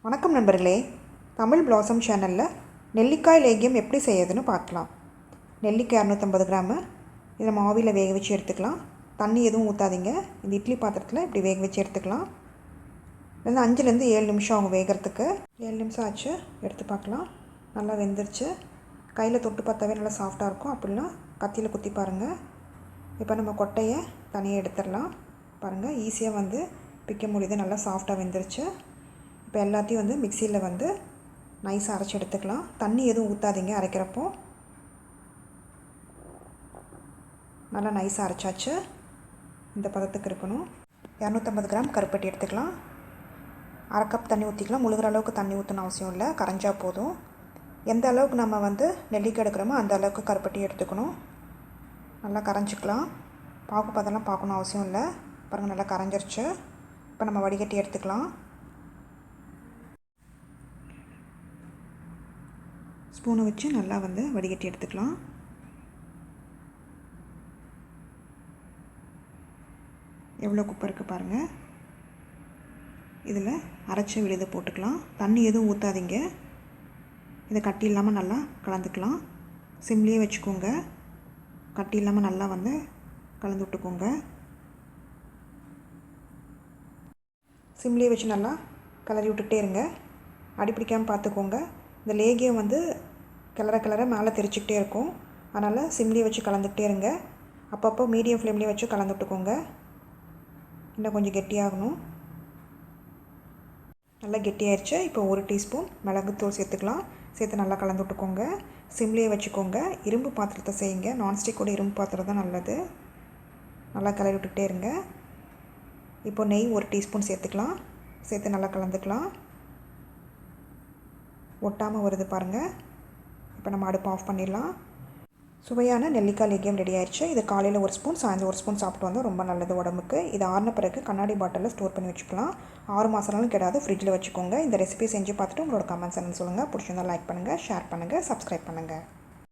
வணக்கம் நண்பர்களே, தமிழ் பிளாசம் சேனலில் நெல்லிக்காய் லேகியம் எப்படி செய்யறதுன்னு பார்க்கலாம். நெல்லிக்காய் 250 கிராமு இதை நம்ம ஆவியில் வேக வச்சு எடுத்துக்கலாம். தண்ணி எதுவும் ஊற்றாதீங்க. இந்த இட்லி பாத்திரத்தில் இப்படி வேக வச்சு எடுத்துக்கலாம். இல்லைன்னா 5லேருந்து 7 நிமிஷம் ஆகும் வேகிறதுக்கு. 7 நிமிஷம் ஆச்சு, எடுத்து பார்க்கலாம். நல்லா வெந்துருச்சு. கையில் தொட்டு பார்த்தாவே நல்லா சாஃப்டாக இருக்கும். அப்படின்னா கத்தியில் குத்தி பாருங்கள். இப்போ நம்ம கொட்டையை தனியாக எடுத்துடலாம். பாருங்கள், ஈஸியாக பிக்க முடியுது. நல்லா சாஃப்டாக வெந்துருச்சு. இப்போ எல்லாத்தையும் மிக்சியில் நைஸாக அரைச்சி எடுத்துக்கலாம். தண்ணி எதுவும் ஊற்றாதீங்க. அரைக்கிறப்போ நல்லா நைஸாக அரைச்சாச்சு. இந்த பதத்துக்கு இருக்கணும். 250 கிராம் கருப்பட்டி எடுத்துக்கலாம். அரை கப் தண்ணி ஊற்றிக்கலாம். முழுகிற அளவுக்கு தண்ணி ஊற்றணும் அவசியம் இல்லை, கரைஞ்சா போதும். எந்த அளவுக்கு நம்ம நெல்லிக்காய் எடுக்கிறோமோ அந்த அளவுக்கு கருப்பட்டி எடுத்துக்கணும். நல்லா கரைஞ்சிக்கலாம். பாகு பதெல்லாம் பார்க்கணும் அவசியம் இல்லை. பாருங்கள், நல்லா கரைஞ்சிருச்சு. இப்போ நம்ம வடிகட்டி எடுத்துக்கலாம். ஸ்பூனை வச்சு நல்லா வடிகட்டி எடுத்துக்கலாம். எவ்வளோ குப்பை இருக்குது பாருங்கள். இதில் அரைச்ச விழுதை போட்டுக்கலாம். தண்ணி எதுவும் ஊற்றாதீங்க. இதை கட்டி இல்லாமல் நல்லா கலந்துக்கலாம். சிம்லேயே வச்சுக்கோங்க. கட்டி இல்லாமல் நல்லா கலந்து விட்டுக்கோங்க. சிம்லேயே வச்சு நல்லா கிளறி விட்டுக்கிட்டே இருங்க. அடிப்பிடிக்காமல் பார்த்துக்கோங்க. இந்த லேகியம் கிளற மேலே தெரிச்சிக்கிட்டே இருக்கும். அதனால் சிம்லேயே வச்சு கலந்துக்கிட்டே இருங்க. அப்பப்போ மீடியம் ஃப்ளேம்லேயே வச்சு கலந்து விட்டுக்கோங்க. இன்னும் கொஞ்சம் கெட்டியாகணும். நல்லா கெட்டியாகிடுச்சு. இப்போ 1 டீஸ்பூன் மிளகுத்தூள் சேர்த்துக்கலாம். சேர்த்து நல்லா கலந்து விட்டுக்கோங்க. சிம்லேயே வச்சுக்கோங்க. இரும்பு பாத்திரத்தை செய்யுங்க. நான்ஸ்டிக்கோட இரும்பு பாத்திரம் தான் நல்லது. நல்லா கிளறி விட்டுக்கிட்டே இருங்க. இப்போ நெய் 1 டீஸ்பூன் சேர்த்துக்கலாம். சேர்த்து நல்லா கலந்துக்கலாம். ஒட்டாமல் வருது பாருங்கள். இப்போ நம்ம அடுப்பு ஆஃப் பண்ணிடலாம். சுவையான நெல்லிக்காய் லேகியம் ரெடி ஆயிடுச்சு. இது காலையில் 1 ஸ்பூன், சாயந்தரம் 1 ஸ்பூன் சாப்பிட்டு வந்தால் ரொம்ப நல்லது உடம்புக்கு. இது ஆறின பிறகு கண்ணாடி பாட்டிலில் ஸ்டோர் பண்ணி வச்சுக்கலாம். 6 மாதம்னாலும் கெடாது. ஃப்ரிட்ஜில் வச்சுக்கோங்க. இந்த ரெசிபி செஞ்சு பார்த்துட்டு உங்களோட கமெண்ட்ஸ் என்னன்னு சொல்லுங்கள். பிடிச்சிருந்தால் லைக் பண்ணுங்கள், ஷேர் பண்ணுங்கள், சப்ஸ்கிரைப் பண்ணுங்கள்.